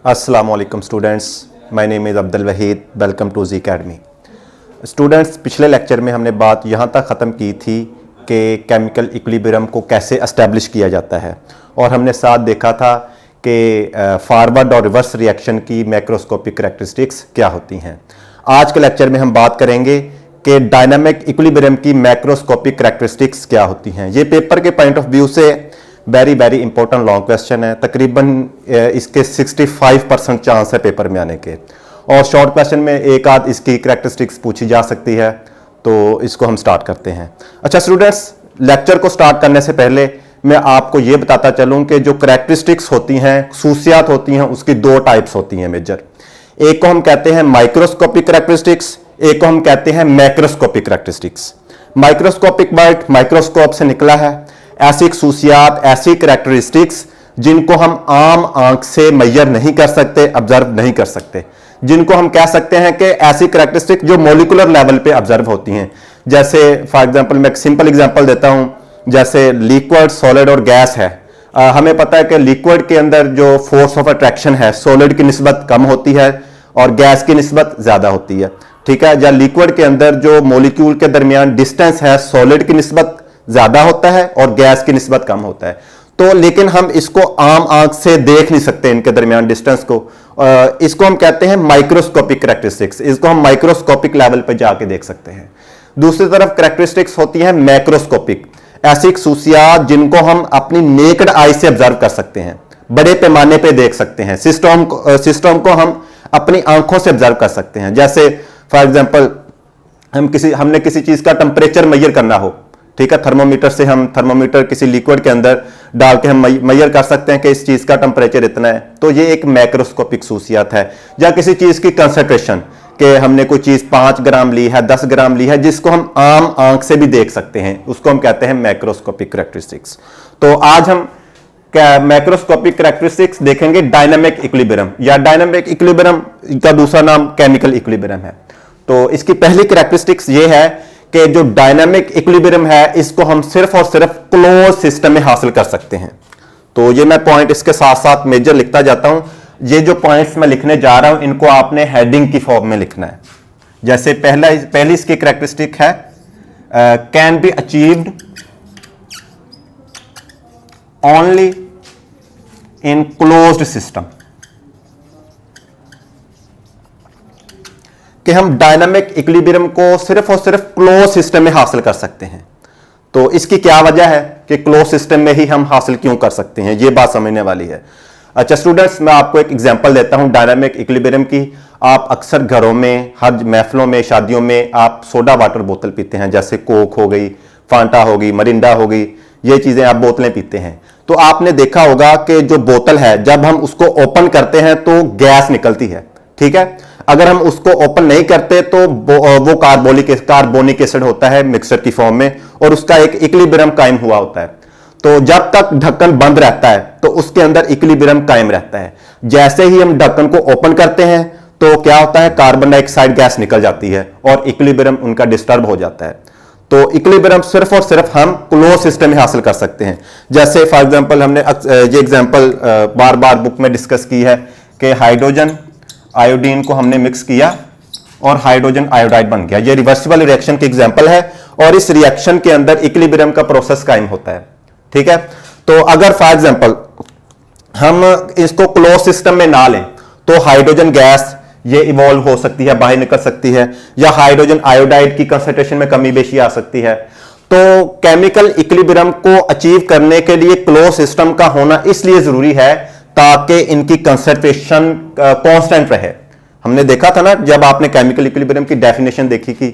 अस्सलाम वालेकुम students, my name is Abdul Waheed. Welcome to G academy. Students, पिछले लेक्चर में हमने बात यहाँ तक ख़त्म की थी कि केमिकल इक्विलिब्रियम को कैसे एस्टेब्लिश किया जाता है और हमने साथ देखा था कि फॉरवर्ड और रिवर्स रिएक्शन की मैक्रोस्कोपिक करैक्टरिस्टिक्स क्या होती हैं। आज के लेक्चर में हम बात करेंगे कि डायनामिक इक्विलिब्रियम की मैक्रोस्कोपिक करैक्टरिस्टिक्स क्या होती हैं। ये पेपर के पॉइंट ऑफ व्यू से वेरी इंपॉर्टेंट लॉन्ग क्वेश्चन है। तकरीबन इसके 65% चांस है पेपर में आने के, और शॉर्ट क्वेश्चन में एक आध इसकी करैक्टरिस्टिक्स पूछी जा सकती है। तो इसको हम स्टार्ट करते हैं। अच्छा स्टूडेंट्स, लेक्चर को स्टार्ट करने से पहले मैं आपको ये बताता चलूं कि जो करैक्टरिस्टिक्स होती हैं, खसूसियात होती हैं, उसकी दो टाइप्स होती हैं मेजर। एक को हम कहते हैं माइक्रोस्कोपिक करैक्टरिस्टिक्स, एक को हम कहते हैं macroscopic characteristics. Microscopic word microscope से निकला है। ऐसी खसूसियात, ऐसी करैक्टरिस्टिक्स जिनको हम आम आंख से मेजर नहीं कर सकते, ऑब्जर्व नहीं कर सकते, जिनको हम कह सकते हैं कि ऐसी करैक्टरिस्टिक जो मॉलिक्यूलर लेवल पे ऑब्जर्व होती हैं। जैसे फॉर एग्जांपल मैं एक सिंपल एग्जांपल देता हूं, जैसे लिक्विड, सॉलिड और गैस है। हमें पता है कि लिक्विड के अंदर जो फोर्स ऑफ अट्रैक्शन है सॉलिड की निस्बत कम होती है और गैस की निस्बत ज्यादा होती है, ठीक है। या लिक्विड के अंदर जो मॉलिक्यूल के दरमियान डिस्टेंस है सॉलिड की निस्बत ज्यादा होता है और गैस की निस्बत कम होता है। तो लेकिन हम इसको आम आंख से देख नहीं सकते, इनके दरमियान डिस्टेंस को। इसको हम कहते हैं माइक्रोस्कोपिक करैक्टरिस्टिक्स। इसको हम माइक्रोस्कोपिक लेवल पे जाके देख सकते हैं। दूसरी तरफ करैक्टरिस्टिक्स होती है मैक्रोस्कोपिक, ऐसी खसूसियात जिनको हम अपनी नेक्ड आई से ऑब्जर्व कर सकते हैं, बड़े पैमाने पे देख सकते हैं। सिस्टम को हम अपनी आंखों से ऑब्जर्व कर सकते हैं। जैसे फॉर एग्जांपल हमने किसी चीज का टेम्परेचर मेजर करना हो, ठीक है, थर्मोमीटर से हम थर्मोमीटर किसी लिक्विड के अंदर डाल के हम मेजर कर सकते हैं कि इस चीज का टेम्परेचर इतना है। तो ये एक मैक्रोस्कोपिक खसूसियत है। या किसी चीज की कंसंट्रेशन, कि हमने कोई चीज 5 ग्राम ली है, 10 ग्राम ली है, जिसको हम आम आंख से भी देख सकते हैं, उसको हम कहते हैं मैक्रोस्कोपिक करैक्टरिस्टिक्स। तो आज हम मैक्रोस्कोपिक करैक्टरिस्टिक्स देखेंगे डायनामिक इक्विलिब्रियम, या डायनामिक इक्विलिब्रियम का दूसरा नाम केमिकल इक्विलिब्रियम है। तो इसकी पहली करैक्टरिस्टिक्स ये है कि जो डायनामिक इक्विलिब्रियम है इसको हम सिर्फ और सिर्फ क्लोज सिस्टम में हासिल कर सकते हैं। तो ये मैं पॉइंट इसके साथ साथ मेजर लिखता जाता हूं। ये जो पॉइंट्स मैं लिखने जा रहा हूं इनको आपने हेडिंग की फॉर्म में लिखना है। जैसे पहली इसकी करैक्टरिस्टिक है can be achieved only in closed system, कि हम डायनामिक इक्विलिब्रियम को सिर्फ और सिर्फ क्लोज सिस्टम में हासिल कर सकते हैं। तो इसकी क्या वजह है कि क्लोज सिस्टम में ही हम हासिल क्यों कर सकते हैं, ये बात समझने वाली है। अच्छा स्टूडेंट्स, मैं आपको एक एग्जांपल देता हूं डायनामिक इक्विलिब्रियम की। आप अक्सर घरों में, हर महफिलों में, शादियों में आप सोडा वाटर बोतल पीते हैं, जैसे कोक हो गई, फांटा हो गई, मरिंडा हो गई, ये चीजें आप बोतलें पीते हैं। तो आपने देखा होगा कि जो बोतल है जब हम उसको ओपन करते हैं तो गैस निकलती है, ठीक है। अगर हम उसको ओपन नहीं करते तो वो कार्बोनिक एसिड होता है मिक्सचर की फॉर्म में, और उसका एक इक्विलिब्रियम कायम हुआ होता है। तो जब तक ढक्कन बंद रहता है तो उसके अंदर इक्विलिब्रियम कायम रहता है। जैसे ही हम ढक्कन को ओपन करते हैं तो क्या होता है, कार्बन डाइऑक्साइड गैस निकल जाती है और इक्विलिब्रियम उनका डिस्टर्ब हो जाता है। तो इक्विलिब्रियम सिर्फ और सिर्फ हम क्लोज सिस्टम में हासिल कर सकते हैं। जैसे फॉर एग्जांपल हमने ये एग्जांपल बार बार बुक में डिस्कस की है कि हाइड्रोजन आयोडीन को हमने मिक्स किया और हाइड्रोजन आयोडाइड बन गया। ये रिवर्सिबल रिएक्शन की एग्जांपल है, और इस रिएक्शन के अंदर इक्विलिब्रियम का प्रोसेस कायम होता है, ठीक है। तो अगर फॉर एग्जांपल हम इसको क्लोज सिस्टम में ना लें तो हाइड्रोजन गैस ये इवॉल्व हो सकती है, बाहर निकल सकती है, या हाइड्रोजन आयोडाइड की कंसंट्रेशन में कमी बेशी आ सकती है। तो केमिकल इक्विलिब्रियम को अचीव करने के लिए क्लोज सिस्टम का होना इसलिए जरूरी है ताकि इनकी कंसंट्रेशन कांस्टेंट रहे। हमने देखा था ना, जब आपने केमिकल इक्विलिब्रियम की डेफिनेशन देखी कि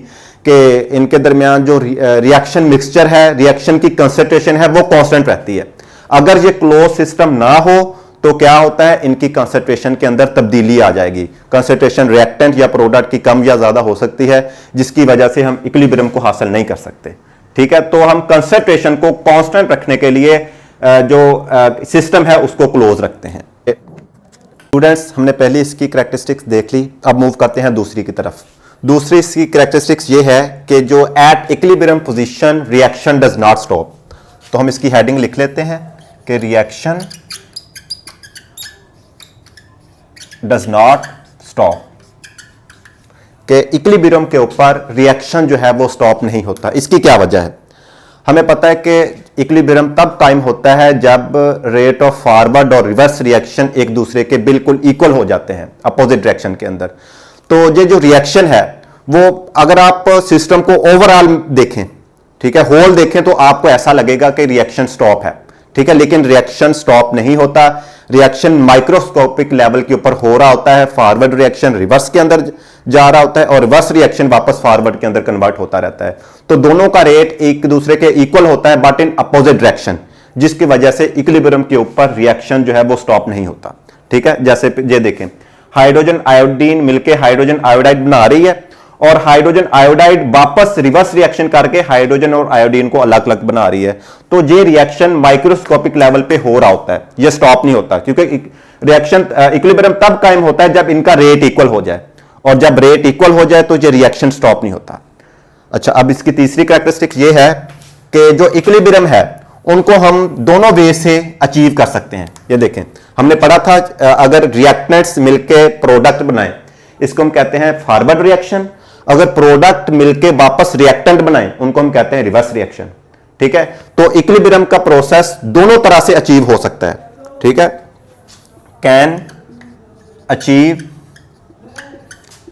इनके दरमियान जो रिएक्शन मिक्सचर है, रिएक्शन की कंसंट्रेशन है, वो कांस्टेंट रहती है। अगर ये क्लोज सिस्टम ना हो तो क्या होता है, इनकी कंसंट्रेशन के अंदर तब्दीली आ जाएगी। कंसंट्रेशन रिएक्टेंट या प्रोडक्ट की कम या ज्यादा हो सकती है, जिसकी वजह से हम इक्विलिब्रियम को हासिल नहीं कर सकते, ठीक है। तो हम कंसंट्रेशन को कांस्टेंट रखने के लिए जो सिस्टम है उसको क्लोज रखते हैं। स्टूडेंट्स, हमने पहले इसकी करैक्टरिस्टिक्स देख ली, अब मूव करते हैं दूसरी की तरफ। दूसरी इसकी करैक्टरिस्टिक्स ये है कि जो at equilibrium position reaction does not stop. तो हम इसकी हेडिंग लिख लेते हैं कि रिएक्शन डज नॉट स्टॉप, कि इक्विलिब्रियम के ऊपर रिएक्शन जो है वो स्टॉप नहीं होता। इसकी क्या वजह है? हमें पता है कि इक्विलिब्रियम तब कायम होता है जब रेट ऑफ फॉरवर्ड और रिवर्स रिएक्शन एक दूसरे के बिल्कुल इक्वल हो जाते हैं अपोजिट डायरेक्शन के अंदर। तो ये जो रिएक्शन है वो अगर आप सिस्टम को ओवरऑल देखें, ठीक है, होल देखें, तो आपको ऐसा लगेगा कि रिएक्शन स्टॉप है, ठीक है, लेकिन रिएक्शन स्टॉप नहीं होता। रिएक्शन माइक्रोस्कोपिक लेवल के ऊपर हो रहा होता है, फॉरवर्ड रिएक्शन रिवर्स के अंदर जा रहा होता है और रिवर्स रिएक्शन वापस फॉरवर्ड के अंदर कन्वर्ट होता रहता है। तो दोनों का रेट एक दूसरे के इक्वल होता है बट इन अपोजिट डायरेक्शन, जिसकी वजह से इक्विलिब्रियम के ऊपर रिएक्शन जो है वो स्टॉप नहीं होता, ठीक है। जैसे ये देखें, हाइड्रोजन आयोडीन मिलके हाइड्रोजन आयोडाइड बना रही है और हाइड्रोजन आयोडाइड वापस रिवर्स रिएक्शन करके हाइड्रोजन और आयोडीन को अलग अलग बना रही है। तो ये रिएक्शन माइक्रोस्कोपिक लेवल पे हो रहा होता है, ये स्टॉप नहीं होता, क्योंकि रिएक्शन इक्विलिब्रियम तब कायम होता है जब इनका रेट इक्वल हो जाए, और जब रेट इक्वल हो जाए तो ये रिएक्शन स्टॉप नहीं होता। अच्छा, अब इसकी तीसरी कैरेक्टरिस्टिक ये है कि जो इक्विलिब्रियम है उनको हम दोनों वे से अचीव कर सकते हैं। ये देखें, हमने पढ़ा था अगर रिएक्टेंट्स मिलके प्रोडक्ट बनाएं, इसको हम कहते हैं फॉरवर्ड रिएक्शन। अगर प्रोडक्ट मिलके वापस रिएक्टेंट बनाएं, उनको हम कहते हैं रिवर्स रिएक्शन, ठीक है। तो इक्विलिब्रियम का प्रोसेस दोनों तरह से अचीव हो सकता है, ठीक है। Can achieve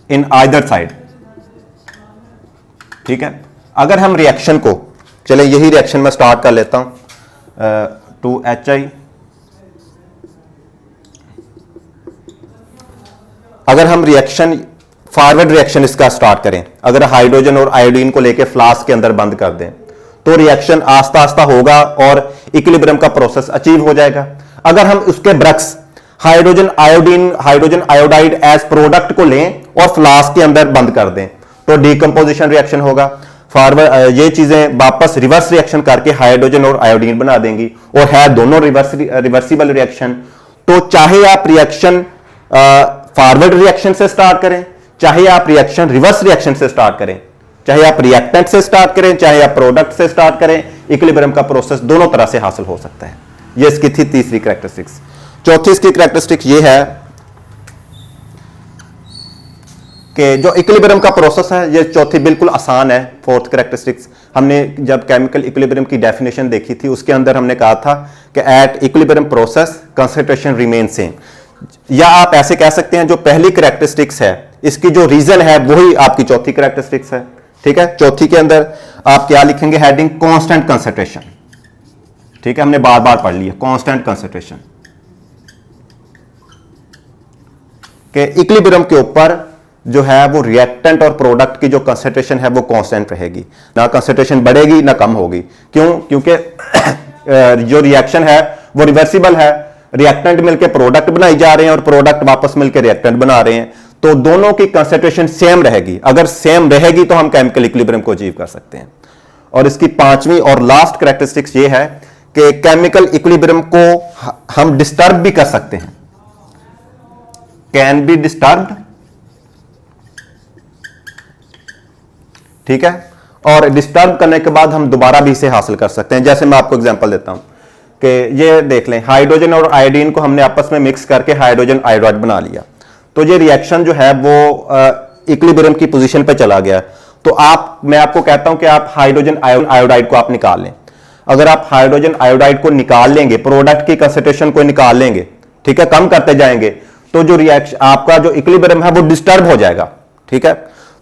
in either side, ठीक है। अगर हम रिएक्शन को, चले यही रिएक्शन में स्टार्ट कर लेता हूं, 2HI, अगर हम रिएक्शन फॉरवर्ड रिएक्शन इसका स्टार्ट करें, अगर हाइड्रोजन और आयोडीन को लेकर फ्लास्क के अंदर बंद कर दें तो रिएक्शन आस्ता आस्ता होगा और इक्विलिब्रियम का प्रोसेस अचीव हो जाएगा। अगर हम उसके ब्रक्स hydrogen iodine, hydrogen iodide as product को लें और फ्लास्क के अंदर बंद कर दें तो डीकंपोजिशन रिएक्शन होगा। फॉरवर्ड ये चीजें वापस रिवर्स रिएक्शन करके हाइड्रोजन और आयोडीन बना देंगी और है दोनों रिवर्सिबल रिएक्शन। तो चाहे आप रिएक्शन फॉरवर्ड रिएक्शन से स्टार्ट करें, चाहे आप रिएक्शन रिवर्स रिएक्शन से स्टार्ट करें, चाहे आप रिएक्टेंट से स्टार्ट करें, चाहे आप प्रोडक्ट से स्टार्ट करें, इक्विलिब्रियम का प्रोसेस दोनों तरह से हासिल हो सकता है। ये इसकी थी तीसरी कैरेक्टरिस्टिक्स। चौथी इसकी कैरेक्टरिस्टिक ये है कि जो इक्विलिब्रियम का प्रोसेस है, ये चौथी बिल्कुल आसान है। फोर्थ कैरेक्टरिस्टिक्स हमने जब केमिकल इक्विलिब्रियम की डेफिनेशन देखी थी, उसके अंदर हमने कहा था कि at equilibrium process concentration remain same, या आप ऐसे कह सकते हैं जो पहली कैरेक्टरिस्टिक्स है इसकी जो रीजन है वही आपकी चौथी कैरेक्टरिस्टिक्स है, ठीक है। चौथी के अंदर आप क्या लिखेंगे? हेडिंग कांस्टेंट कंसंट्रेशन, ठीक है, हमने बार बार पढ़ लिया कांस्टेंट कंसंट्रेशन, कि इक्विलिब्रियम के ऊपर जो है वो रिएक्टेंट और प्रोडक्ट की जो कंसंट्रेशन है वो कांस्टेंट रहेगी, ना कंसंट्रेशन बढ़ेगी ना कम होगी। क्यों? क्योंकि जो रिएक्शन है वो रिवर्सिबल है, रिएक्टेंट मिलकर प्रोडक्ट बनाई जा रहे हैं और प्रोडक्ट वापस मिलकर रिएक्टेंट बना रहे हैं, तो दोनों की कंसंट्रेशन सेम रहेगी। अगर सेम रहेगी तो हम केमिकल इक्विलिब्रियम को अचीव कर सकते हैं। और इसकी पांचवी और लास्ट कैरेक्टरिस्टिक्स ये है कि केमिकल इक्विलिब्रियम को हम डिस्टर्ब भी कर सकते हैं, कैन बी डिस्टर्ब्ड, ठीक है। और डिस्टर्ब करने के बाद हम दोबारा भी इसे हासिल कर सकते हैं। जैसे मैं आपको एग्जांपल देता हूं कि ये देख लें, हाइड्रोजन और आयोडीन को हमने आपस में मिक्स करके हाइड्रोजन आयोडाइड बना लिया, तो ये रिएक्शन जो है वो इक्विलिब्रियम की पोजीशन पे चला गया। तो मैं आपको कहता हूं कि आप हाइड्रोजन आयोडाइड को आप निकाल लें। अगर आप हाइड्रोजन आयोडाइड को निकाल लेंगे, प्रोडक्ट की कंसंट्रेशन को निकाल लेंगे, ठीक है, कम करते जाएंगे, तो जो रिएक्शन आपका जो इक्विलिब्रियम है वो डिस्टर्ब हो जाएगा, ठीक है।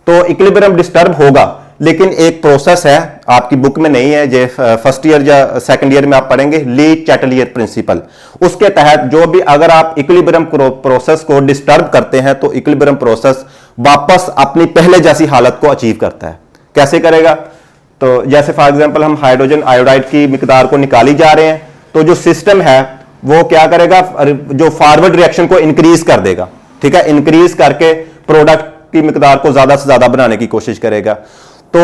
तो इक्विलिब्रियम डिस्टर्ब होगा, लेकिन एक प्रोसेस है, आपकी बुक में नहीं है, जो फर्स्ट ईयर या सेकंड ईयर में आप पढ़ेंगे, ली चैटलियर प्रिंसिपल। उसके तहत जो भी अगर आप इक्विलिब्रियम प्रोसेस को डिस्टर्ब करते हैं तो इक्विलिब्रियम प्रोसेस वापस अपनी पहले जैसी हालत को अचीव करता है। कैसे करेगा? तो जैसे फॉर एग्जांपल हम हाइड्रोजन आयोडाइड की मिकदार को निकाली जा रहे हैं, तो जो सिस्टम है वो क्या करेगा? जो फॉरवर्ड रिएक्शन को इंक्रीज कर देगा, ठीक है, इंक्रीज करके प्रोडक्ट की मिकदार को ज्यादा से ज्यादा बनाने की कोशिश करेगा। तो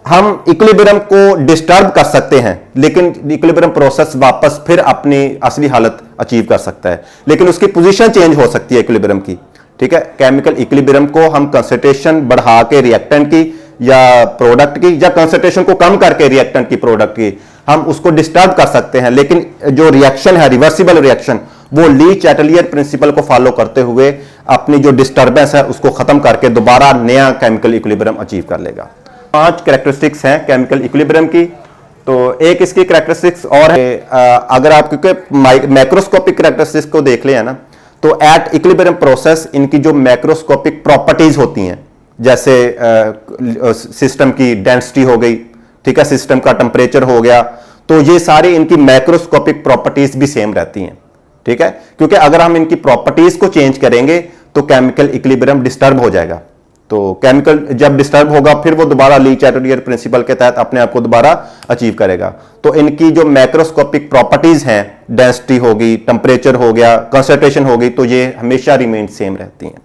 हम इक्विलिब्रियम को डिस्टर्ब कर सकते हैं, लेकिन इक्विलिब्रियम प्रोसेस वापस फिर अपनी असली हालत अचीव कर सकता है, लेकिन उसकी पोजीशन चेंज हो सकती है इक्विलिब्रियम की, ठीक है। केमिकल इक्विलिब्रियम को हम कंसंट्रेशन बढ़ा के रिएक्टेंट की या प्रोडक्ट की, या कंसंट्रेशन को कम करके रिएक्टेंट की प्रोडक्ट की, हम उसको डिस्टर्ब कर सकते हैं, लेकिन जो रिएक्शन है रिवर्सिबल रिएक्शन वो ली चैटलियर प्रिंसिपल को फॉलो करते हुए अपनी जो डिस्टर्बेंस है उसको खत्म करके दोबारा नया केमिकल इक्विलिब्रियम अचीव कर लेगा। 5 कैरेक्टरिस्टिक्स हैं केमिकल इक्विलिब्रियम की। तो एक इसकी कैरेक्टरिस्टिक्स और है, अगर आप क्योंकि मैक्रोस्कोपिक कैरेक्टरिस्टिक्स को देख ले है ना, तो एट इक्विलिब्रियम प्रोसेस इनकी जो मैक्रोस्कोपिक प्रॉपर्टीज होती हैं, जैसे सिस्टम की डेंसिटी हो गई, ठीक है, सिस्टम का टेम्परेचर हो गया, तो ये सारी इनकी मैक्रोस्कोपिक प्रॉपर्टीज भी सेम रहती हैं, ठीक है। क्योंकि अगर हम इनकी प्रॉपर्टीज को चेंज करेंगे तो केमिकल इक्विलिब्रियम डिस्टर्ब हो जाएगा। तो केमिकल जब डिस्टर्ब होगा फिर वो दोबारा ली चैटलियर प्रिंसिपल के तहत अपने आप को दोबारा अचीव करेगा। तो इनकी जो मैक्रोस्कोपिक प्रॉपर्टीज हैं, डेंसिटी होगी, टेम्परेचर हो गया, कंसंट्रेशन होगी, तो ये हमेशा रिमेन सेम रहती हैं।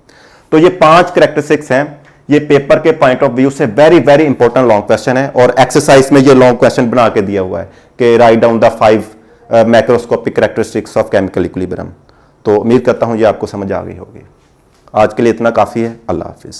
तो ये 5 कैरेक्टरिस्टिक्स हैं। ये पेपर के पॉइंट ऑफ व्यू से very very important long question है, और एक्सरसाइज में ये लॉन्ग क्वेश्चन बना के दिया हुआ है कि write down the 5 macroscopic characteristics of chemical equilibrium. तो उम्मीद करता हूं ये आपको समझ आ गई होगी। आज के लिए इतना काफी है। अल्लाह हाफिज।